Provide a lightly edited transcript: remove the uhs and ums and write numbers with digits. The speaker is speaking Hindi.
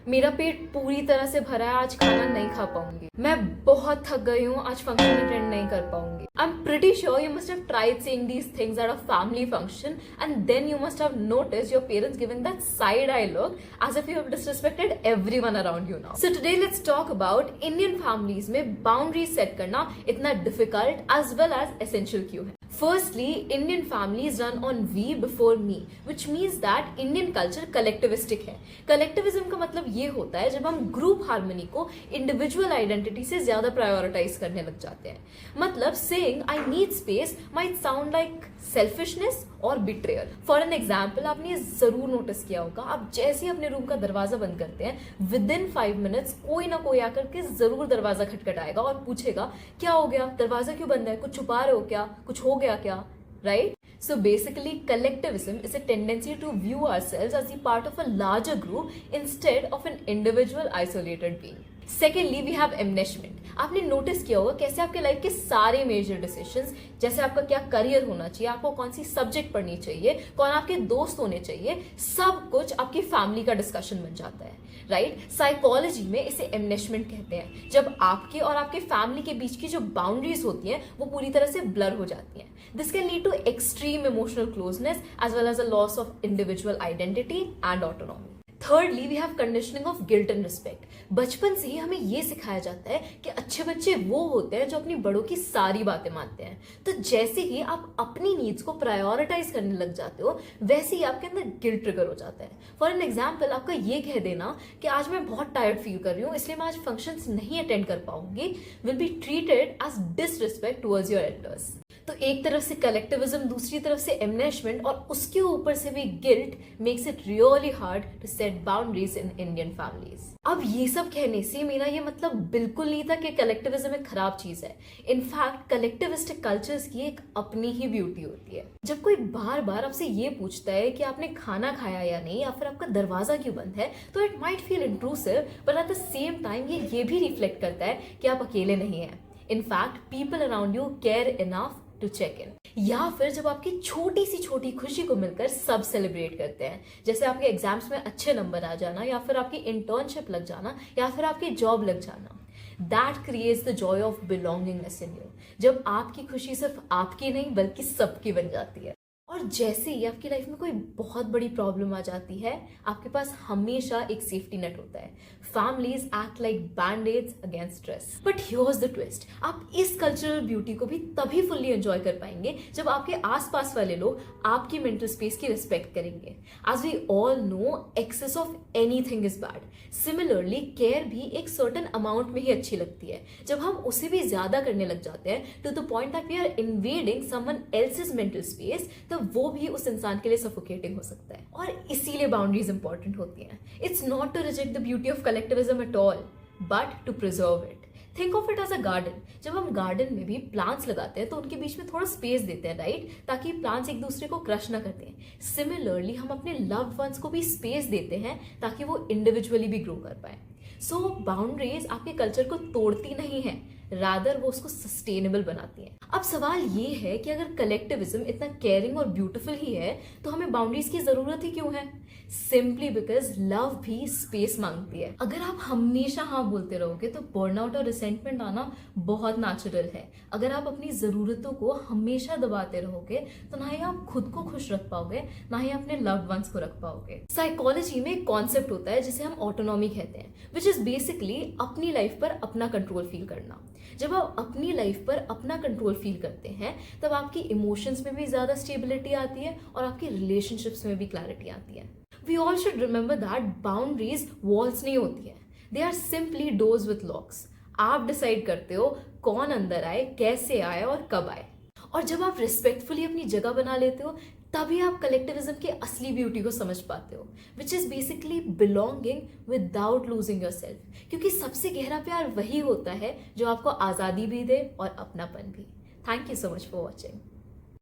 मेरा पेट पूरी तरह से भरा है, आज खाना नहीं खा पाऊंगी। मैं बहुत थक गई हूँ, आज फंक्शन अटेंड नहीं कर पाऊंगी। I am pretty sure you must have tried saying these things at a family function and then you must have noticed your parents giving that side eye look as if you have disrespected everyone around you now. So today let's talk about Indian families में boundaries set करना इतना difficult as well as essential क्यों है। Firstly, Indian families run on we before me, which means that Indian culture collectivistic है। Collectivism का मतलब ये होता है जब हम ग्रुप हार्मनी को इंडिविजुअल आइडेंटिटी से ज्यादा प्रायोरिटाइज करने लग जाते हैं। मतलब saying I need space might sound like selfishness और betrayal. For an example, आपने ये जरूर नोटिस किया होगा, आप जैसे ही अपने रूम का दरवाजा बंद करते हैं within 5 minutes कोई ना कोई आकर के जरूर दरवाजा खटखटाएगा और पूछेगा क्या हो गया, दरवाजा क्यों बंद है, कुछ छुपा रहे हो क्या, कुछ हो गया क्या, right? So basically, collectivism is a tendency to view ourselves as the part of a larger group instead of an individual isolated being. Secondly, we have enmeshment. आपने नोटिस किया होगा कैसे आपके लाइफ के सारे मेजर डिसीजंस, जैसे आपका क्या करियर होना चाहिए, आपको कौन सी सब्जेक्ट पढ़नी चाहिए, कौन आपके दोस्त होने चाहिए, सब कुछ आपकी फैमिली का डिस्कशन बन जाता है, राइट? साइकोलॉजी में इसे एमनेशमेंट कहते हैं, जब आपके और आपके फैमिली के बीच की जो बाउंड्रीज होती हैं वो पूरी तरह से ब्लर हो जाती हैं। This can lead to extreme emotional closeness as well as a loss of individual identity and autonomy. Thirdly, we have conditioning of guilt and respect. बचपन से ही हमें ये सिखाया जाता है कि अच्छे बच्चे वो होते हैं जो अपनी बड़ों की सारी बातें मानते हैं। तो जैसे ही आप अपनी नीड्स को प्रायोरिटाइज करने लग जाते हो वैसे ही आपके अंदर गिल्ट ट्रिगर हो जाता है। फॉर एन एग्जाम्पल, आपका ये कह देना कि आज मैं बहुत टायर्ड फील कर रही हूँ इसलिए मैं आज फंक्शंस नहीं अटेंड कर पाऊंगी will be treated as disrespect towards your elders. तो एक तरफ से कलेक्टिविज्म, दूसरी तरफ से एमनेशमेंट और उसके ऊपर से भी guilt makes it really hard to set boundaries in Indian families. अब ये सब कहने से मेरा ये मतलब बिल्कुल नहीं था कि कलेक्टिविज्म एक खराब चीज है। इनफैक्ट कलेक्टिविस्टिक कल्चर्स की एक अपनी ही ब्यूटी होती है। जब कोई बार बार आपसे ये पूछता है कि आपने खाना खाया या नहीं, या फिर आपका दरवाजा क्यों बंद है, तो it might feel intrusive, but at the same time ये भी रिफ्लेक्ट करता है कि आप अकेले नहीं हैं। In fact people around you care enough to check in. या फिर जब आपकी छोटी सी छोटी खुशी को मिलकर सब सेलिब्रेट करते हैं, जैसे आपके एग्जाम्स में अच्छे नंबर आ जाना, या फिर आपकी इंटर्नशिप लग जाना, या फिर आपकी जॉब लग जाना। That creates the Joy of belongingness in you, जब आपकी खुशी सिर्फ आपकी नहीं बल्कि सबकी बन जाती है। और जैसे ही आपकी लाइफ में कोई बहुत बड़ी प्रॉब्लम आ जाती है, आपके पास हमेशा एक सेफ्टी नेट होता है। Families act like band aids against stress. But here's the twist, आप इस कल्चरल ब्यूटी को भी तभी फुल्ली एंजॉय कर पाएंगे जब आपके आसपास वाले लोग आपकी मेंटल स्पेस की रिस्पेक्ट करेंगे। As we all know, excess of anything is bad. Similarly care भी एक सर्टेन अमाउंट में ही अच्छी लगती है। जब हम उसे भी ज्यादा करने लग जाते हैं to the point that we are invading someone else's mental space, तो वो भी उस इंसान के लिए सफोकेटिंग हो सकता है। और इसीलिए बाउंड्रीज इंपॉर्टेंट होती हैं। It's not to reject the beauty of collectivism at all, but to preserve it. Think of it as a garden. जब हम गार्डन में भी प्लांट्स लगाते हैं तो उनके बीच में थोड़ा स्पेस देते हैं, राइट, ताकि प्लांट्स एक दूसरे को क्रश ना करते हैं। सिमिलरली हम अपने लव्ड वंस को भी स्पेस देते हैं ताकि वो इंडिविजुअली भी ग्रो कर पाए। सो बाउंड्रीज आपके कल्चर को तोड़ती नहीं है, रादर वो उसको सस्टेनेबल बनाती है। अब सवाल ये है कि अगर कलेक्टिविज्म इतना केयरिंग और ब्यूटीफुल ही है तो हमें बाउंड्रीज की जरूरत ही क्यों है? सिंपली बिकॉज लव भी स्पेस मांगती है। अगर आप हमेशा हाँ बोलते रहोगे तो बर्नआउट और रिसेंटमेंट आना बहुत नेचुरल है। अगर आप अपनी जरूरतों को हमेशा दबाते रहोगे तो ना ही आप खुद को खुश रख पाओगे, ना ही अपने लव्ड वंस को रख पाओगे। साइकोलॉजी में एक कॉन्सेप्ट होता है जिसे हम ऑटोनॉमी कहते हैं, विच इज बेसिकली अपनी लाइफ पर अपना कंट्रोल फील करना। जब आप अपनी लाइफ पर अपना कंट्रोल फील करते हैं तब आपकी इमोशंस में भी ज्यादा स्टेबिलिटी आती है और आपकी रिलेशनशिप्स में भी क्लैरिटी आती है। We all should remember that boundaries walls नहीं होती है, they are simply doors with locks. आप डिसाइड करते हो कौन अंदर आए, कैसे आए और कब आए। और जब आप रिस्पेक्टफुली अपनी जगह बना लेते हो तभी आप कलेक्टिविज्म की असली ब्यूटी को समझ पाते हो, which is basically belonging without losing yourself. क्योंकि सबसे गहरा प्यार वही होता है जो आपको आज़ादी भी दे और अपनापन भी। Thank you so much for watching.